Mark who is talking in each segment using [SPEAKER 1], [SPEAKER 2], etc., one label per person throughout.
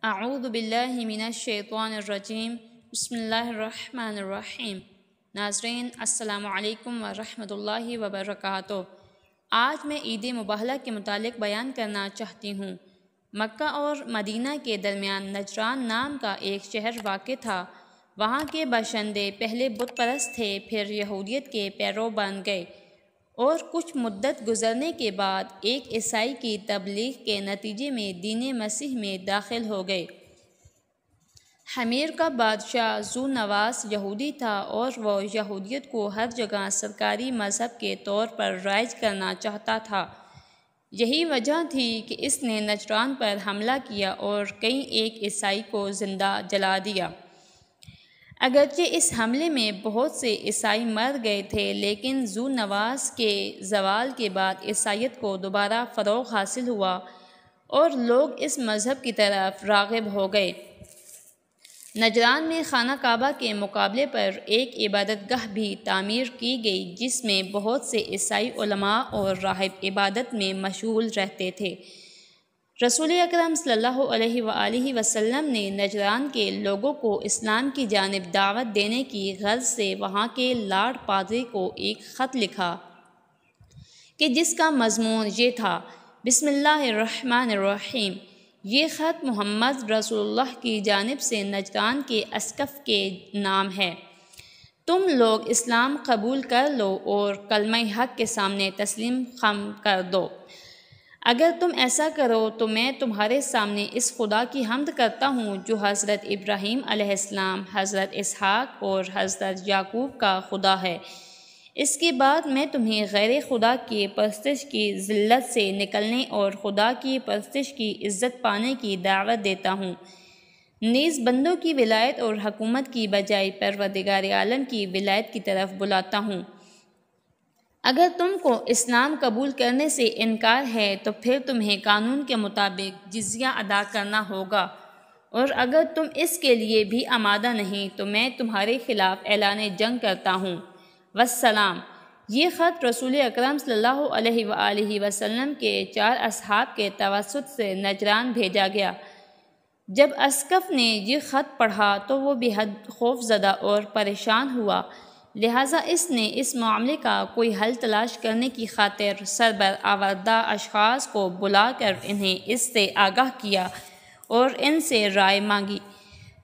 [SPEAKER 1] اعوذ باللہ من الشیطان الرجیم بسم اللہ الرحمن الرحیم۔ ناظرین السلام علیکم ورحمۃ اللہ وبرکاتہ۔ آج میں عید مباہلہ کے متعلق بیان کرنا چاہتی ہوں۔ مکہ اور مدینہ کے درمیان نجران نام کا ایک شہر واقع تھا۔ وہاں کے باشندے پہلے بت پرست تھے، پھر یہودیت کے پیرو بن گئے اور کچھ مدت گزرنے کے بعد ایک عیسائی کی تبلیغ کے نتیجے میں دین مسیح میں داخل ہو گئے۔ حمیر کا بادشاہ ذو نواس یہودی تھا اور وہ یہودیت کو ہر جگہ سرکاری مذہب کے طور پر رائج کرنا چاہتا تھا۔ یہی وجہ تھی کہ اس نے نجران پر حملہ کیا اور کئی ایک عیسائی کو زندہ جلا دیا۔ اگرچہ اس حملے میں بہت سے عیسائی مر گئے تھے، لیکن ذو نواس کے زوال کے بعد عیسائیت کو دوبارہ فروغ حاصل ہوا اور لوگ اس مذہب کی طرف راغب ہو گئے۔ نجران میں خانہ کعبہ کے مقابلے پر ایک عبادت گاہ بھی تعمیر کی گئی، جس میں بہت سے عیسائی علماء اور راہب عبادت میں مشغول رہتے تھے۔ رسول اکرم صلی اللہ علیہ وآلہ وسلم نے نجران کے لوگوں کو اسلام کی جانب دعوت دینے کی غرض سے وہاں کے لارڈ پادری کو ایک خط لکھا کہ جس کا مضمون یہ تھا: بسم اللہ الرحمن الرحیم۔ یہ خط محمد رسول اللہ کی جانب سے نجران کے اسقف کے نام ہے۔ تم لوگ اسلام قبول کر لو اور کلمہ حق کے سامنے تسلیم خم کر دو۔ اگر تم ایسا کرو تو میں تمہارے سامنے اس خدا کی حمد کرتا ہوں جو حضرت ابراہیم علیہ السلام، حضرت اسحاق اور حضرت یعقوب کا خدا ہے۔ اس کے بعد میں تمہیں غیر خدا کی پرستش کی ذلت سے نکلنے اور خدا کی پرستش کی عزت پانے کی دعوت دیتا ہوں، نیز بندوں کی ولایت اور حکومت کی بجائے پروردگار عالم کی ولایت کی طرف بلاتا ہوں۔ اگر تم کو اسلام قبول کرنے سے انکار ہے تو پھر تمہیں قانون کے مطابق جزیہ ادا کرنا ہوگا، اور اگر تم اس کے لیے بھی آمادہ نہیں تو میں تمہارے خلاف اعلان جنگ کرتا ہوں۔ والسلام۔ یہ خط رسول اکرم صلی اللہ علیہ وآلہ وسلم کے 4 اصحاب کے توسط سے نجران بھیجا گیا۔ جب اسقف نے یہ خط پڑھا تو وہ بے حد خوف زدہ اور پریشان ہوا، لہٰذا اس نے اس معاملے کا کوئی حل تلاش کرنے کی خاطر سربرآوردہ اشخاص کو بلا کر انہیں اس سے آگاہ کیا اور ان سے رائے مانگی۔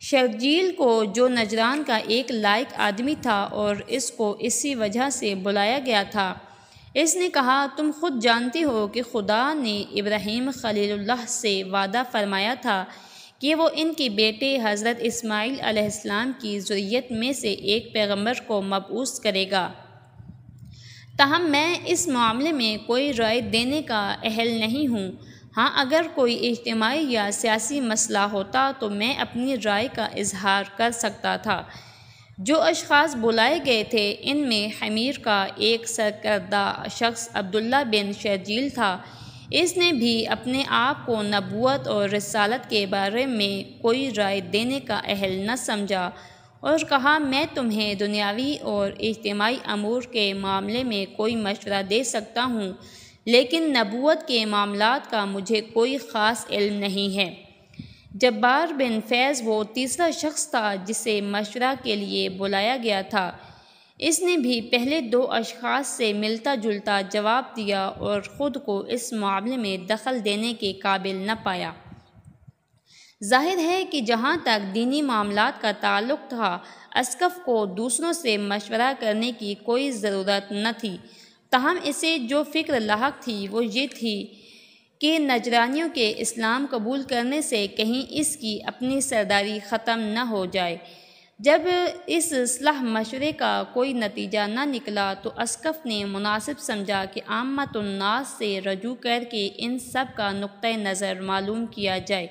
[SPEAKER 1] شرجیل کو، جو نجران کا ایک لائق آدمی تھا اور اس کو اسی وجہ سے بلایا گیا تھا، اس نے کہا: تم خود جانتے ہو کہ خدا نے ابراہیم خلیل اللہ سے وعدہ فرمایا تھا کہ وہ ان کے بیٹے حضرت اسماعیل علیہ السلام کی ذریت میں سے ایک پیغمبر کو مبعوث کرے گا۔ تاہم میں اس معاملے میں کوئی رائے دینے کا اہل نہیں ہوں۔ ہاں، اگر کوئی اجتماعی یا سیاسی مسئلہ ہوتا تو میں اپنی رائے کا اظہار کر سکتا تھا۔ جو اشخاص بلائے گئے تھے ان میں حمیر کا ایک سرکردہ شخص عبداللہ بن شرجیل تھا۔ اس نے بھی اپنے آپ کو نبوت اور رسالت کے بارے میں کوئی رائے دینے کا اہل نہ سمجھا اور کہا: میں تمہیں دنیاوی اور اجتماعی امور کے معاملے میں کوئی مشورہ دے سکتا ہوں، لیکن نبوت کے معاملات کا مجھے کوئی خاص علم نہیں ہے۔ جبار بن فیض وہ تیسرا شخص تھا جسے مشورہ کے لیے بلایا گیا تھا۔ اس نے بھی پہلے 2 اشخاص سے ملتا جلتا جواب دیا اور خود کو اس معاملے میں دخل دینے کے قابل نہ پایا۔ ظاہر ہے کہ جہاں تک دینی معاملات کا تعلق تھا، اسقف کو دوسروں سے مشورہ کرنے کی کوئی ضرورت نہ تھی، تاہم اسے جو فکر لاحق تھی وہ یہ تھی کہ نجرانیوں کے اسلام قبول کرنے سے کہیں اس کی اپنی سرداری ختم نہ ہو جائے۔ جب اس صلاح مشورے کا کوئی نتیجہ نہ نکلا تو اسقف نے مناسب سمجھا کہ عامۃ الناس سے رجوع کر کے ان سب کا نقطۂ نظر معلوم کیا جائے۔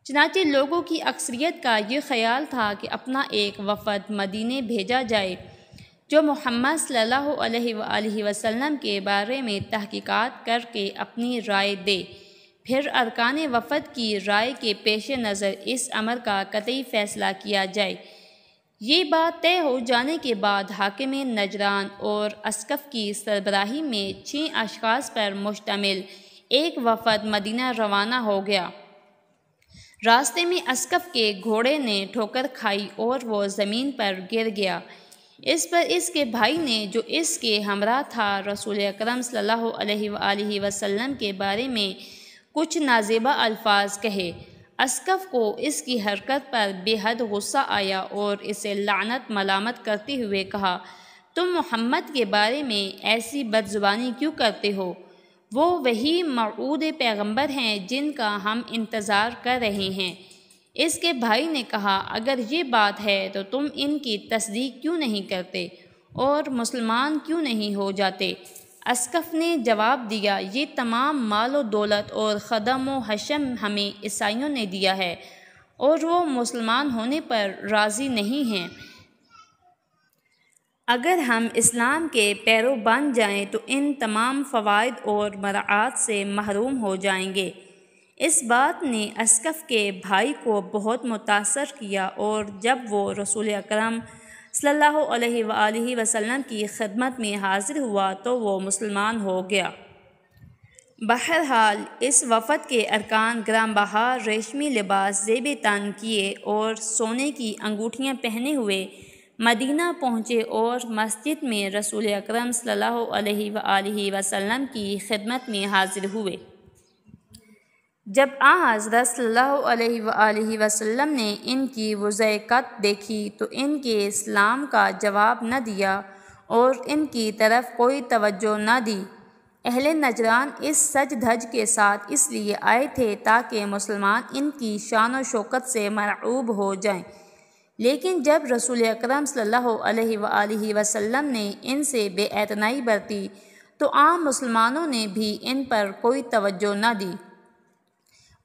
[SPEAKER 1] چنانچہ لوگوں کی اکثریت کا یہ خیال تھا کہ اپنا ایک وفد مدینے بھیجا جائے جو محمد صلی اللہ علیہ وآلہ وسلم کے بارے میں تحقیقات کر کے اپنی رائے دے، پھر ارکان وفد کی رائے کے پیش نظر اس امر کا قطعی فیصلہ کیا جائے۔ یہ بات طے ہو جانے کے بعد حاکم نجران اور اسقف کی سربراہی میں 6 اشخاص پر مشتمل ایک وفد مدینہ روانہ ہو گیا۔ راستے میں اسقف کے گھوڑے نے ٹھوکر کھائی اور وہ زمین پر گر گیا۔ اس پر اس کے بھائی نے، جو اس کے ہمراہ تھا، رسول اکرم صلی اللہ علیہ وآلہ وسلم کے بارے میں کچھ نازیبا الفاظ کہے۔ اسقف کو اس کی حرکت پر بے حد غصہ آیا اور اسے لعنت ملامت کرتے ہوئے کہا، تم محمد کے بارے میں ایسی بد زبانی کیوں کرتے ہو؟ وہ وہی موعود پیغمبر ہیں جن کا ہم انتظار کر رہے ہیں۔ اس کے بھائی نے کہا، اگر یہ بات ہے تو تم ان کی تصدیق کیوں نہیں کرتے اور مسلمان کیوں نہیں ہو جاتے؟ اسقف نے جواب دیا، یہ تمام مال و دولت اور خدم و حشم ہمیں عیسائیوں نے دیا ہے اور وہ مسلمان ہونے پر راضی نہیں ہیں۔ اگر ہم اسلام کے پیرو بن جائیں تو ان تمام فوائد اور مراعات سے محروم ہو جائیں گے۔ اس بات نے اسقف کے بھائی کو بہت متاثر کیا اور جب وہ رسول اکرم صلی اللہ علیہ وآلہ وسلم کی خدمت میں حاضر ہوا تو وہ مسلمان ہو گیا۔ بہرحال اس وفد کے ارکان گران بہار ریشمی لباس زیب تن کیے اور سونے کی انگوٹھیاں پہنے ہوئے مدینہ پہنچے اور مسجد میں رسول اکرم صلی اللہ علیہ وآلہ وسلم کی خدمت میں حاضر ہوئے۔ جب حضرت صلی اللہ علیہ وآلہ وسلم نے ان کی وضعیت دیکھی تو ان کے اسلام کا جواب نہ دیا اور ان کی طرف کوئی توجہ نہ دی۔ اہل نجران اس سج دھج کے ساتھ اس لیے آئے تھے تاکہ مسلمان ان کی شان و شوکت سے مرعوب ہو جائیں، لیکن جب رسول اکرم صلی اللہ علیہ وآلہ وسلم نے ان سے بے اعتنائی برتی تو عام مسلمانوں نے بھی ان پر کوئی توجہ نہ دی۔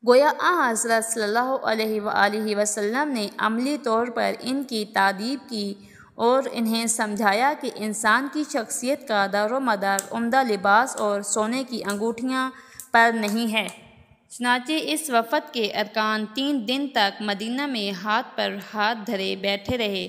[SPEAKER 1] گویا حضرت صلی اللہ علیہ وآلہ وسلم نے عملی طور پر ان کی تادیب کی اور انہیں سمجھایا کہ انسان کی شخصیت کا دار و مدار عمدہ لباس اور سونے کی انگوٹھیاں پر نہیں ہے۔ چنانچہ اس وفد کے ارکان 3 دن تک مدینہ میں ہاتھ پر ہاتھ دھرے بیٹھے رہے۔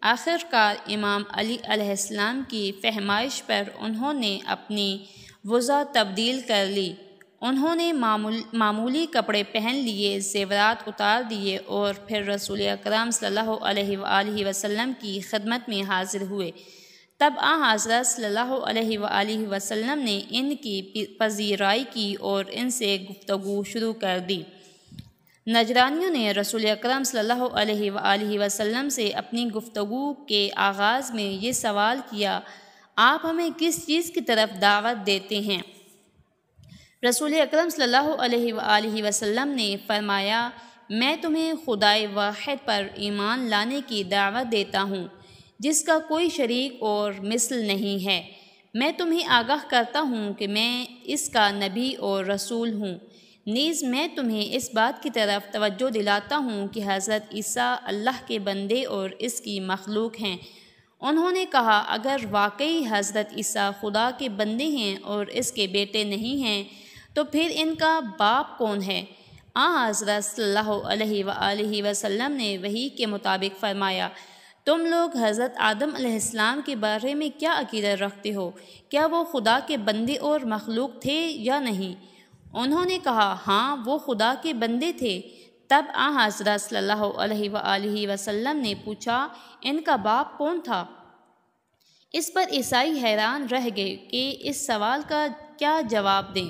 [SPEAKER 1] آخر کار امام علی علیہ السلام کی فہمائش پر انہوں نے اپنی وضع تبدیل کر لی۔ انہوں نے معمولی کپڑے پہن لیے، زیورات اتار دیے اور پھر رسول اکرم صلی اللہ علیہ وآلہ وسلم کی خدمت میں حاضر ہوئے۔ تب حضرت صلی اللہ علیہ وآلہ وسلم نے ان کی پذیرائی کی اور ان سے گفتگو شروع کر دی۔ نجرانیوں نے رسول اکرم صلی اللہ علیہ وآلہ وسلم سے اپنی گفتگو کے آغاز میں یہ سوال کیا، آپ ہمیں کس چیز کی طرف دعوت دیتے ہیں؟ رسول اکرم صلی اللہ علیہ وآلہ وسلم نے فرمایا، میں تمہیں خدائے واحد پر ایمان لانے کی دعوت دیتا ہوں جس کا کوئی شریک اور مثل نہیں ہے۔ میں تمہیں آگاہ کرتا ہوں کہ میں اس کا نبی اور رسول ہوں، نیز میں تمہیں اس بات کی طرف توجہ دلاتا ہوں کہ حضرت عیسیٰ اللہ کے بندے اور اس کی مخلوق ہیں۔ انہوں نے کہا، اگر واقعی حضرت عیسیٰ خدا کے بندے ہیں اور اس کے بیٹے نہیں ہیں تو پھر ان کا باپ کون ہے؟ حضرت صلی اللہ علیہ وآلہ وسلم نے وحی کے مطابق فرمایا، تم لوگ حضرت آدم علیہ السلام کے بارے میں کیا عقیدہ رکھتے ہو؟ کیا وہ خدا کے بندے اور مخلوق تھے یا نہیں؟ انہوں نے کہا، ہاں وہ خدا کے بندے تھے۔ تب حضرت صلی اللہ علیہ وآلہ وسلم نے پوچھا، ان کا باپ کون تھا؟ اس پر عیسائی حیران رہ گئے کہ اس سوال کا کیا جواب دیں۔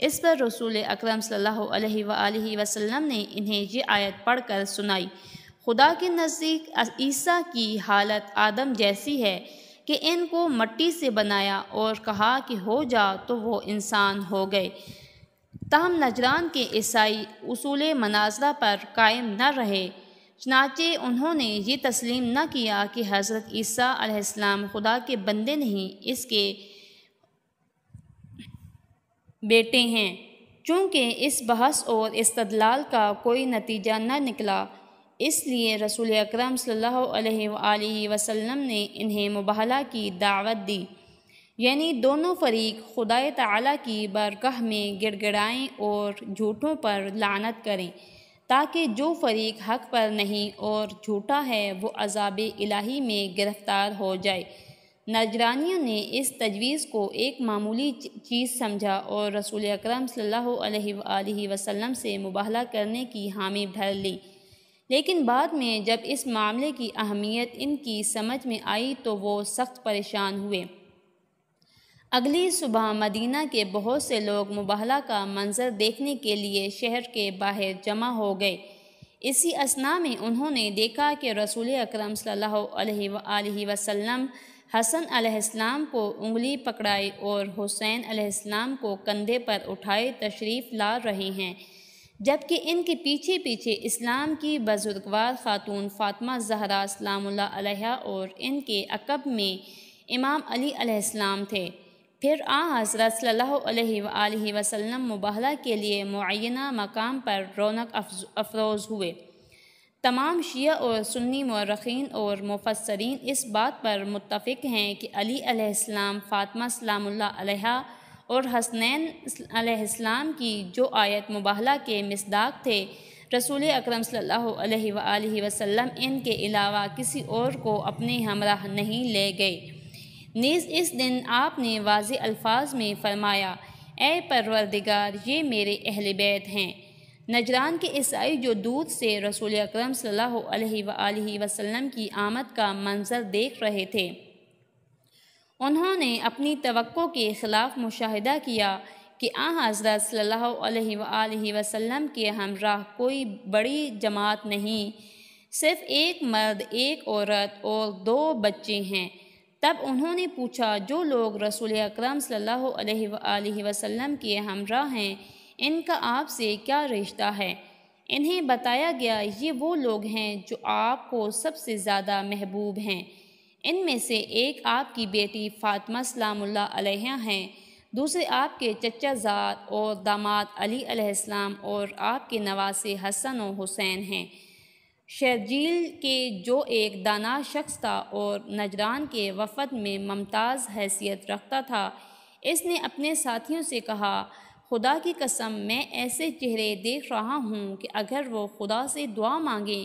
[SPEAKER 1] اس پر رسول اکرم صلی اللہ علیہ وآلہ وسلم نے انہیں یہ آیت پڑھ کر سنائی، خدا کے نزدیک عیسیٰ کی حالت آدم جیسی ہے کہ ان کو مٹی سے بنایا اور کہا کہ ہو جا تو وہ انسان ہو گئے۔ تاہم نجران کے عیسائی اصول مناظرہ پر قائم نہ رہے، چنانچہ انہوں نے یہ تسلیم نہ کیا کہ حضرت عیسیٰ علیہ السلام خدا کے بندے نہیں، اس کے بیٹے ہیں۔ چونکہ اس بحث اور استدلال کا کوئی نتیجہ نہ نکلا، اس لیے رسول اکرم صلی اللہ علیہ وآلہ وسلم نے انہیں مباہلہ کی دعوت دی، یعنی دونوں فریق خدائے تعالیٰ کی بارگاہ میں گڑ گڑائیں اور جھوٹوں پر لعنت کریں، تاکہ جو فریق حق پر نہیں اور جھوٹا ہے وہ عذاب الہی میں گرفتار ہو جائے۔ نجرانیوں نے اس تجویز کو ایک معمولی چیز سمجھا اور رسول اکرم صلی اللہ علیہ وآلہ وسلم سے مباہلہ کرنے کی حامی بھر لی، لیکن بعد میں جب اس معاملے کی اہمیت ان کی سمجھ میں آئی تو وہ سخت پریشان ہوئے۔ اگلی صبح مدینہ کے بہت سے لوگ مباہلہ کا منظر دیکھنے کے لیے شہر کے باہر جمع ہو گئے۔ اسی اثناء میں انہوں نے دیکھا کہ رسول اکرم صلی اللہ علیہ وآلہ وسلم حسن علیہ السلام کو انگلی پکڑائے اور حسین علیہ السلام کو کندھے پر اٹھائے تشریف لا رہے ہیں، جبکہ ان کے پیچھے پیچھے اسلام کی بزرگوار خاتون فاطمہ زہرا سلام اللہ علیہا اور ان کے عقب میں امام علی علیہ السلام تھے۔ پھر حضرت صلی اللہ علیہ وآلہ وسلم مباہلہ کے لیے معینہ مقام پر رونق افروز ہوئے۔ تمام شیعہ اور سنی مورخین اور مفسرین اس بات پر متفق ہیں کہ علی علیہ السلام، فاطمہ سلام اللہ علیہا اور حسنین علیہ السلام کی جو آیت مباہلہ کے مصداق تھے، رسول اکرم صلی اللہ علیہ وآلہ وسلم ان کے علاوہ کسی اور کو اپنے ہمراہ نہیں لے گئے۔ نیز اس دن آپ نے واضح الفاظ میں فرمایا، اے پروردگار، یہ میرے اہل بیت ہیں۔ نجران کے عیسائی جو دور سے رسول اکرم صلی اللہ علیہ وآلہ وسلم کی آمد کا منظر دیکھ رہے تھے، انہوں نے اپنی توقع کے خلاف مشاہدہ کیا کہ حضرت صلی اللہ علیہ وآلہ وسلم کے ہمراہ کوئی بڑی جماعت نہیں، صرف ایک مرد، ایک عورت اور 2 بچے ہیں۔ تب انہوں نے پوچھا، جو لوگ رسول اکرم صلی اللہ علیہ وآلہ وسلم کے ہمراہ ہیں، ان کا آپ سے کیا رشتہ ہے؟ انہیں بتایا گیا، یہ وہ لوگ ہیں جو آپ کو سب سے زیادہ محبوب ہیں۔ ان میں سے ایک آپ کی بیٹی فاطمہ سلام اللہ علیہا ہیں، دوسرے آپ کے چچا زاد اور داماد علی علیہ السلام اور آپ کے نواسے حسن و حسین ہیں۔ شرجیل کے جو ایک دانا شخص تھا اور نجران کے وفد میں ممتاز حیثیت رکھتا تھا، اس نے اپنے ساتھیوں سے کہا، خدا کی قسم میں ایسے چہرے دیکھ رہا ہوں کہ اگر وہ خدا سے دعا مانگیں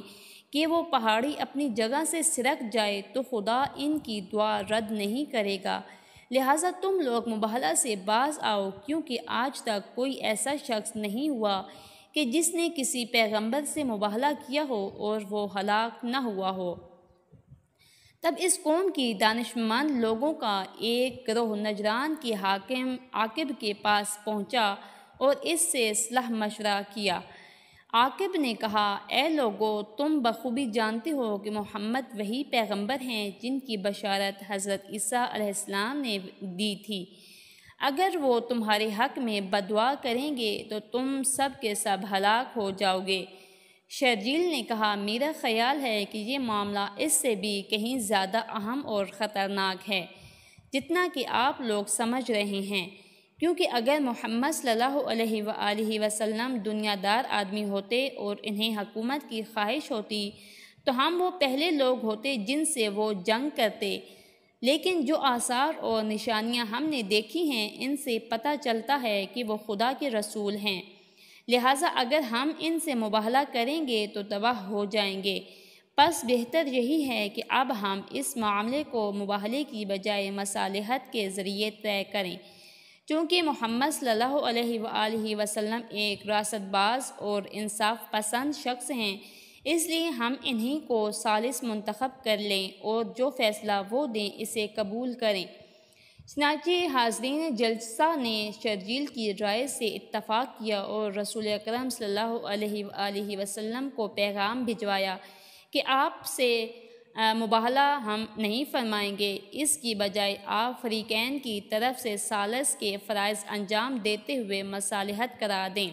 [SPEAKER 1] کہ وہ پہاڑی اپنی جگہ سے سرک جائے تو خدا ان کی دعا رد نہیں کرے گا، لہٰذا تم لوگ مباہلہ سے باز آؤ، کیونکہ آج تک کوئی ایسا شخص نہیں ہوا کہ جس نے کسی پیغمبر سے مباہلہ کیا ہو اور وہ ہلاک نہ ہوا ہو۔ تب اس قوم کی دانشمند لوگوں کا ایک گروہ نجران کے حاکم عاقب کے پاس پہنچا اور اس سے صلاح مشورہ کیا۔ عاقب نے کہا، اے لوگو، تم بخوبی جانتے ہو کہ محمد وہی پیغمبر ہیں جن کی بشارت حضرت عیسیٰ علیہ السلام نے دی تھی۔ اگر وہ تمہارے حق میں بددعا کریں گے تو تم سب کے سب ہلاک ہو جاؤ گے۔ شرجیل نے کہا، میرا خیال ہے کہ یہ معاملہ اس سے بھی کہیں زیادہ اہم اور خطرناک ہے جتنا کہ آپ لوگ سمجھ رہے ہیں، کیونکہ اگر محمد صلی اللہ علیہ وآلہ وسلم دنیا دار آدمی ہوتے اور انہیں حکومت کی خواہش ہوتی تو ہم وہ پہلے لوگ ہوتے جن سے وہ جنگ کرتے، لیکن جو آثار اور نشانیاں ہم نے دیکھی ہیں ان سے پتہ چلتا ہے کہ وہ خدا کے رسول ہیں، لہٰذا اگر ہم ان سے مباہلہ کریں گے تو تباہ ہو جائیں گے۔ پس بہتر یہی ہے کہ اب ہم اس معاملے کو مباہلے کی بجائے مصالحت کے ذریعے طے کریں۔ چونکہ محمد صلی اللہ علیہ وآلہ وسلم ایک راست باز اور انصاف پسند شخص ہیں، اس لیے ہم انہی کو ثالث منتخب کر لیں اور جو فیصلہ وہ دیں اسے قبول کریں۔ چنانچہ حاضرین جلسہ نے شرجیل کی رائے سے اتفاق کیا اور رسول اکرم صلی اللہ علیہ وآلہ وسلم کو پیغام بھجوایا کہ آپ سے مباہلہ ہم نہیں فرمائیں گے، اس کی بجائے آپ فریقین کی طرف سے ثالث کے فرائض انجام دیتے ہوئے مصالحت کرا دیں۔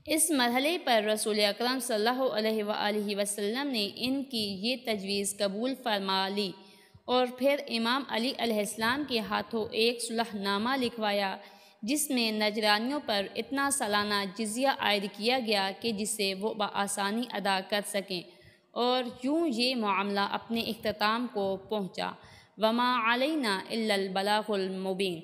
[SPEAKER 1] اس مرحلے پر رسول اکرم صلی اللہ علیہ وآلہ وسلم نے ان کی یہ تجویز قبول فرما لی اور پھر امام علی علیہ السلام کے ہاتھوں ایک صلح نامہ لکھوایا جس میں نجرانیوں پر اتنا سالانہ جزیہ عائد کیا گیا کہ جسے وہ بآسانی ادا کر سکیں، اور یوں یہ معاملہ اپنے اختتام کو پہنچا۔ وما علینا الا البلاغ المبین۔